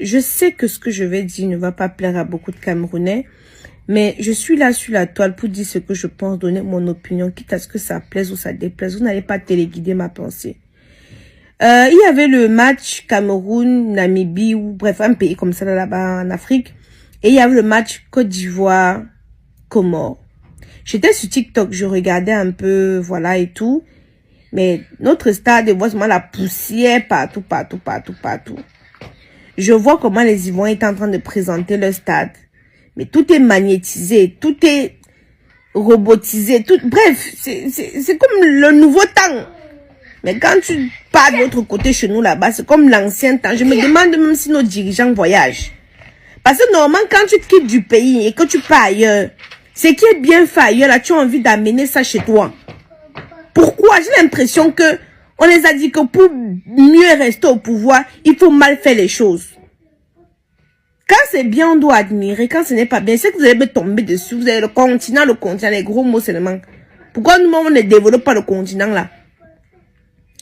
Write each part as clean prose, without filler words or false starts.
je sais que ce que je vais dire ne va pas plaire à beaucoup de Camerounais, mais je suis là sur la toile pour dire ce que je pense, donner mon opinion, quitte à ce que ça plaise ou ça déplaise. Vous n'allez pas téléguider ma pensée. Il y avait le match Cameroun, Namibie, ou bref, un pays comme ça là-bas en Afrique. Et il y avait le match Côte d'Ivoire, Comores. J'étais sur TikTok, je regardais un peu, voilà et tout. Mais notre stade, je vois seulement la poussière partout. Je vois comment les Ivoiriens étaient en train de présenter leur stade. Mais tout est magnétisé, tout est robotisé, tout, bref, c'est comme le nouveau temps. Mais quand tu pars de l'autre côté chez nous là-bas, c'est comme l'ancien temps. Je me demande même si nos dirigeants voyagent. Parce que normalement, quand tu quittes du pays et que tu pars ailleurs, ce qui est bien fait ailleurs, là, tu as envie d'amener ça chez toi. Pourquoi? J'ai l'impression que on les a dit que pour mieux rester au pouvoir, il faut mal faire les choses. Quand c'est bien, on doit admirer. Quand ce n'est pas bien, c'est que vous allez me tomber dessus. Vous avez le continent, les gros mots seulement. Pourquoi nous, on ne développe pas le continent là?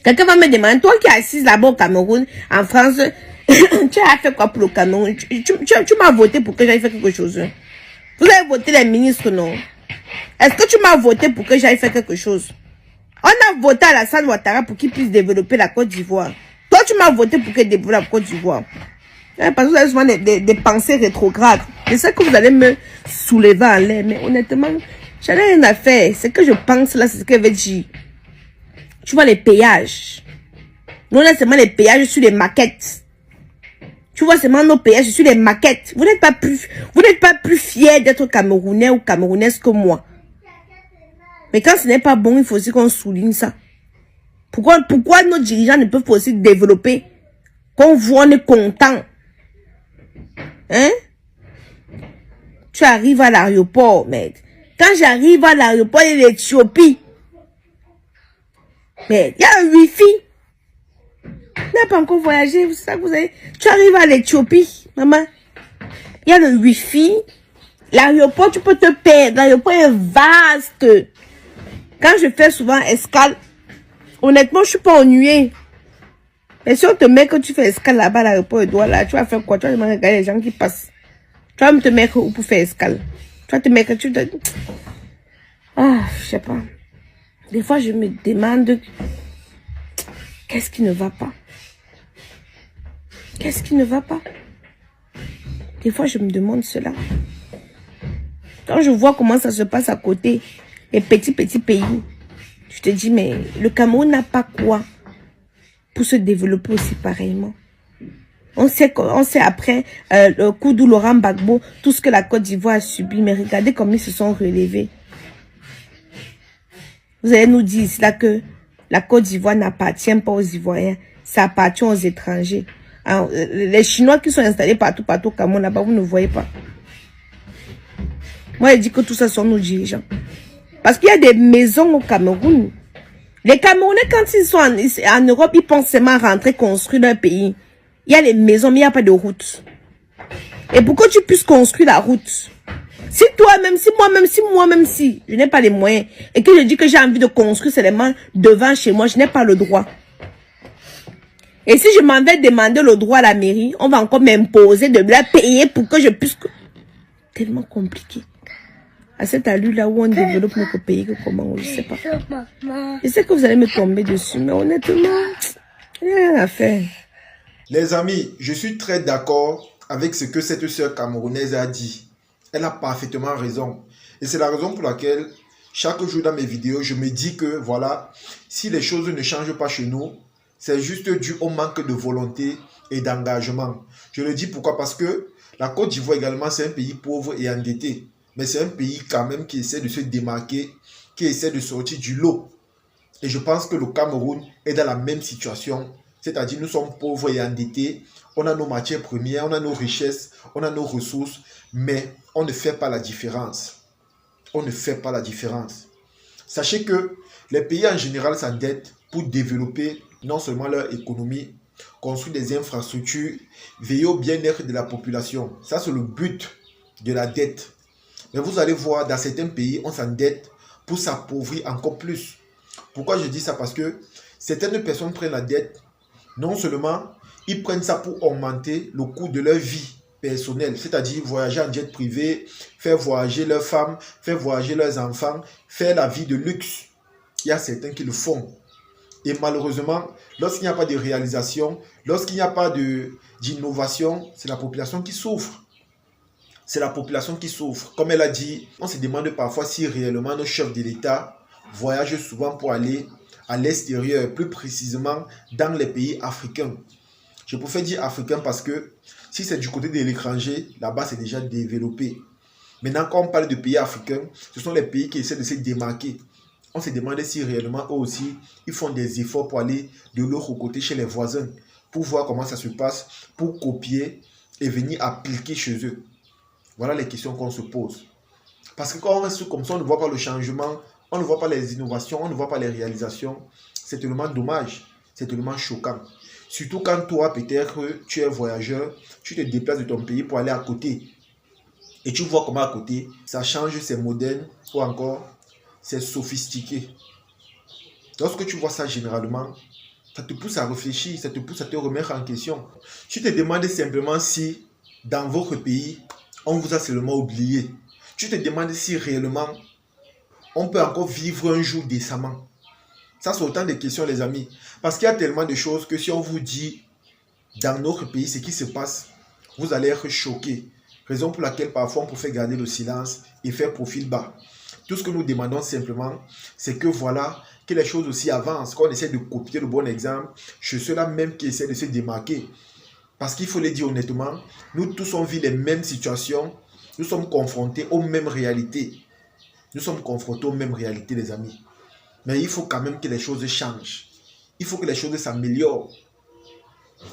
Quelqu'un va me demander, toi qui es assise là-bas au Cameroun, en France, tu as fait quoi pour le Cameroun? Tu m'as voté pour que j'aille faire quelque chose. Vous avez voté les ministres, non? Est-ce que tu m'as voté pour que j'aille faire quelque chose? On a voté à Alassane Ouattara pour qu'il puisse développer la Côte d'Ivoire. Toi, tu m'as voté pour qu'il développe la Côte d'Ivoire. Parce que vous avez souvent des pensées rétrogrades. C'est ça que vous allez me soulever en l'air. Mais honnêtement, j'en ai rien à faire. Ce que je pense là, c'est ce que je vais dire. Tu vois les péages. Nous, on a seulement les péages sur les maquettes. Tu vois seulement nos péages sur les maquettes. Vous n'êtes pas plus fiers d'être Camerounais ou Camerounaise que moi. Mais quand ce n'est pas bon, il faut aussi qu'on souligne ça. Pourquoi nos dirigeants ne peuvent pas aussi développer? Qu'on voit, on est content. Hein? Tu arrives à l'aéroport, mec. Quand j'arrive à l'aéroport de l'Éthiopie, mais il y a un wifi. Tu n'as pas encore voyagé, c'est ça que vous avez. Tu arrives à l'Éthiopie, maman. Il y a le wifi. L'aéroport, tu peux te perdre. L'aéroport est vaste. Quand je fais souvent escale, honnêtement, je suis pas ennuyée. Mais si on te met que tu fais escale là-bas à l'aéroport de Douala, tu vas faire quoi? Tu vas regarder les gens qui passent. Tu vas me te mettre où pour faire escale? Tu vas te mettre, ah, je sais pas. Des fois, je me demande, qu'est-ce qui ne va pas? Qu'est-ce qui ne va pas? Des fois, je me demande cela. Quand je vois comment ça se passe à côté, les petits pays, je te dis, mais le Cameroun n'a pas quoi pour se développer aussi pareillement. On sait après le coup de Laurent Gbagbo, tout ce que la Côte d'Ivoire a subi, mais regardez comment ils se sont relevés. Vous allez nous dire là que la Côte d'Ivoire n'appartient pas aux Ivoiriens, ça appartient aux étrangers. Alors, les Chinois qui sont installés partout au Cameroun, là-bas, vous ne voyez pas. Moi, je dis que tout ça sont nos dirigeants. Parce qu'il y a des maisons au Cameroun. Les Camerounais, quand ils sont en Europe, ils pensent seulement rentrer, construire leur pays. Il y a les maisons, mais il n'y a pas de route. Et pour que tu puisses construire la route, si toi-même, si je n'ai pas les moyens, et que je dis que j'ai envie de construire seulement devant chez moi, je n'ai pas le droit. Et si je m'en vais demander le droit à la mairie, on va encore m'imposer de la payer pour que je puisse... Tellement compliqué. À cette allure-là où on développe notre pays, que comment, je ne sais pas. Je sais que vous allez me tomber dessus, mais honnêtement, il n'y a rien à faire. Les amis, je suis très d'accord avec ce que cette sœur camerounaise a dit. Elle a parfaitement raison. Et c'est la raison pour laquelle, chaque jour dans mes vidéos, je me dis que, voilà, si les choses ne changent pas chez nous, c'est juste dû au manque de volonté et d'engagement. Je le dis pourquoi? Parce que la Côte d'Ivoire également, c'est un pays pauvre et endetté. Mais c'est un pays quand même qui essaie de se démarquer, qui essaie de sortir du lot. Et je pense que le Cameroun est dans la même situation. C'est-à-dire nous sommes pauvres et endettés. On a nos matières premières, on a nos richesses, on a nos ressources. Mais on ne fait pas la différence. On ne fait pas la différence. Sachez que les pays en général s'endettent pour développer non seulement leur économie, construire des infrastructures, veiller au bien-être de la population. Ça, c'est le but de la dette. Mais vous allez voir, dans certains pays, on s'endette pour s'appauvrir encore plus. Pourquoi je dis ça? Parce que certaines personnes prennent la dette. Non seulement, ils prennent ça pour augmenter le coût de leur vie personnelle, c'est-à-dire voyager en jet privé, faire voyager leurs femmes, faire voyager leurs enfants, faire la vie de luxe. Il y a certains qui le font. Et malheureusement, lorsqu'il n'y a pas de réalisation, lorsqu'il n'y a pas d'innovation, c'est la population qui souffre. C'est la population qui souffre. Comme elle a dit, on se demande parfois si réellement nos chefs de l'État voyagent souvent pour aller à l'extérieur, plus précisément dans les pays africains. Je préfère dire africain parce que si c'est du côté de l'étranger, là-bas c'est déjà développé. Maintenant, quand on parle de pays africains, ce sont les pays qui essaient de se démarquer. On se demande si réellement eux aussi, ils font des efforts pour aller de l'autre côté chez les voisins, pour voir comment ça se passe, pour copier et venir appliquer chez eux. Voilà les questions qu'on se pose. Parce que quand on reste comme ça, on ne voit pas le changement, on ne voit pas les innovations, on ne voit pas les réalisations. C'est tellement dommage, c'est tellement choquant. Surtout quand toi, peut-être, tu es voyageur, tu te déplaces de ton pays pour aller à côté. Et tu vois comment à côté, ça change, c'est moderne ou encore, c'est sophistiqué. Lorsque tu vois ça généralement, ça te pousse à réfléchir, ça te pousse à te remettre en question. Tu te demandes simplement si, dans votre pays, on vous a seulement oublié. Tu te demandes si réellement, on peut encore vivre un jour décemment. Ça, c'est autant de questions, les amis. Parce qu'il y a tellement de choses que si on vous dit, dans notre pays, ce qui se passe, vous allez être choqués. Raison pour laquelle parfois on préfère garder le silence et faire profil bas. Tout ce que nous demandons simplement, c'est que voilà, que les choses aussi avancent, qu'on essaie de copier le bon exemple chez ceux-là même qui essaient de se démarquer. Parce qu'il faut le dire honnêtement, nous tous on vit les mêmes situations, nous sommes confrontés aux mêmes réalités. Nous sommes confrontés aux mêmes réalités, les amis. Mais il faut quand même que les choses changent. Il faut que les choses s'améliorent.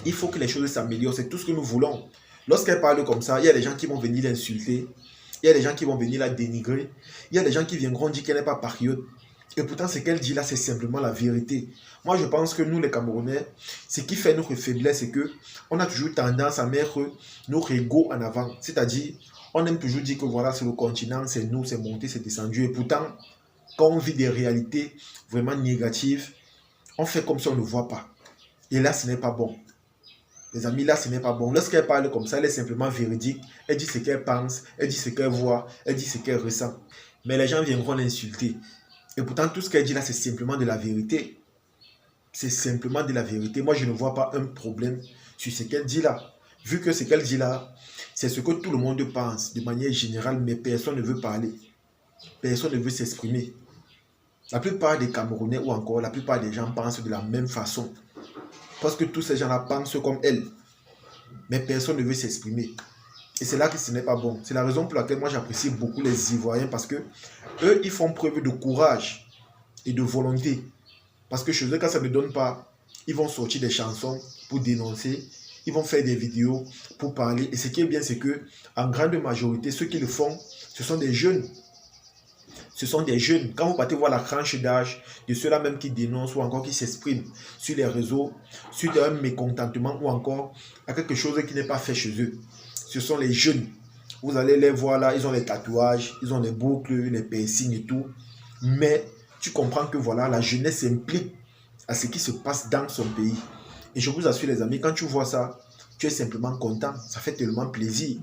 Il faut que les choses s'améliorent, c'est tout ce que nous voulons. Lorsqu'elle parle comme ça, il y a des gens qui vont venir l'insulter. Il y a des gens qui vont venir la dénigrer. Il y a des gens qui viendront dire qu'elle n'est pas patriote. Et pourtant, ce qu'elle dit là, c'est simplement la vérité. Moi, je pense que nous, les Camerounais, ce qui fait notre faiblesse, c'est qu'on a toujours tendance à mettre notre ego en avant. C'est-à-dire, on aime toujours dire que voilà, c'est le continent, c'est nous, c'est monté, c'est descendu. Et pourtant, quand on vit des réalités vraiment négatives, on fait comme si on ne voit pas. Et là, ce n'est pas bon. Les amis, là, ce n'est pas bon. Lorsqu'elle parle comme ça, elle est simplement véridique. Elle dit ce qu'elle pense, elle dit ce qu'elle voit, elle dit ce qu'elle ressent. Mais les gens viendront l'insulter. Et pourtant, tout ce qu'elle dit là, c'est simplement de la vérité. C'est simplement de la vérité. Moi, je ne vois pas un problème sur ce qu'elle dit là. Vu que ce qu'elle dit là, c'est ce que tout le monde pense de manière générale, mais personne ne veut parler. Personne ne veut s'exprimer. La plupart des Camerounais ou encore la plupart des gens pensent de la même façon. Parce que tous ces gens-là pensent comme elle. Mais personne ne veut s'exprimer. Et c'est là que ce n'est pas bon. C'est la raison pour laquelle moi j'apprécie beaucoup les Ivoiriens. Parce que eux, ils font preuve de courage et de volonté. Parce que chez eux, quand ça ne donne pas, ils vont sortir des chansons pour dénoncer. Ils vont faire des vidéos pour parler. Et ce qui est bien, c'est que en grande majorité, ceux qui le font, ce sont des jeunes. Ce sont des jeunes. Quand vous partez voir la tranche d'âge de ceux-là même qui dénoncent ou encore qui s'expriment sur les réseaux, suite à un mécontentement ou encore à quelque chose qui n'est pas fait chez eux, ce sont les jeunes. Vous allez les voir là, ils ont les tatouages, ils ont les boucles, les piercings et tout. Mais tu comprends que voilà, la jeunesse s'implique à ce qui se passe dans son pays. Et je vous assure les amis, quand tu vois ça, tu es simplement content. Ça fait tellement plaisir.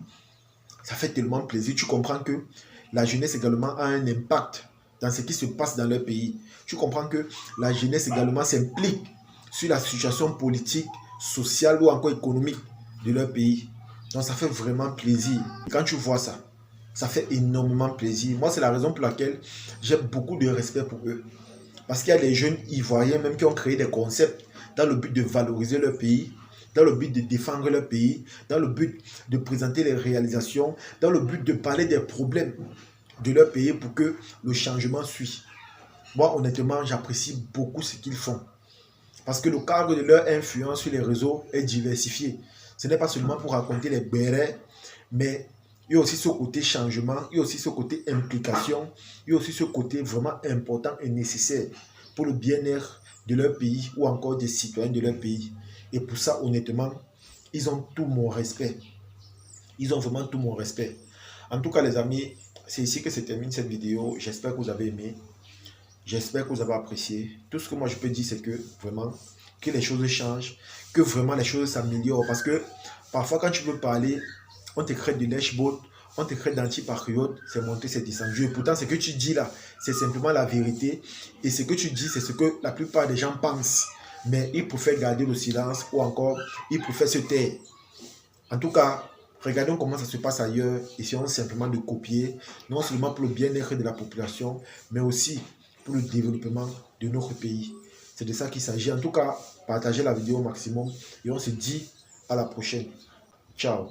Ça fait tellement plaisir. Tu comprends que la jeunesse également a un impact dans ce qui se passe dans leur pays. Tu comprends que la jeunesse également s'implique sur la situation politique, sociale ou encore économique de leur pays. Donc ça fait vraiment plaisir. Quand tu vois ça, ça fait énormément plaisir. Moi, c'est la raison pour laquelle j'ai beaucoup de respect pour eux. Parce qu'il y a des jeunes Ivoiriens même qui ont créé des concepts dans le but de valoriser leur pays, dans le but de défendre leur pays, dans le but de présenter les réalisations, dans le but de parler des problèmes de leur pays pour que le changement suive. Moi, honnêtement, j'apprécie beaucoup ce qu'ils font. Parce que le cadre de leur influence sur les réseaux est diversifié. Ce n'est pas seulement pour raconter les bérets, mais il y a aussi ce côté changement, il y a aussi ce côté implication, il y a aussi ce côté vraiment important et nécessaire pour le bien-être de leur pays ou encore des citoyens de leur pays. Et pour ça, honnêtement, ils ont tout mon respect. Ils ont vraiment tout mon respect. En tout cas, les amis, c'est ici que se termine cette vidéo. J'espère que vous avez aimé. J'espère que vous avez apprécié. Tout ce que moi je peux dire, c'est que vraiment, que les choses changent, que vraiment les choses s'améliorent. Parce que parfois, quand tu veux parler, on te crée de lèche-botte, on te crée d'antipatriote, c'est monté, c'est descendu. Et pourtant, ce que tu dis là, c'est simplement la vérité. Et ce que tu dis, c'est ce que la plupart des gens pensent. Mais ils préfèrent garder le silence ou encore, ils préfèrent se taire. En tout cas, regardons comment ça se passe ailleurs. Essayons simplement de copier, non seulement pour le bien-être de la population, mais aussi pour le développement de notre pays. C'est de ça qu'il s'agit. En tout cas, partagez la vidéo au maximum et on se dit à la prochaine. Ciao.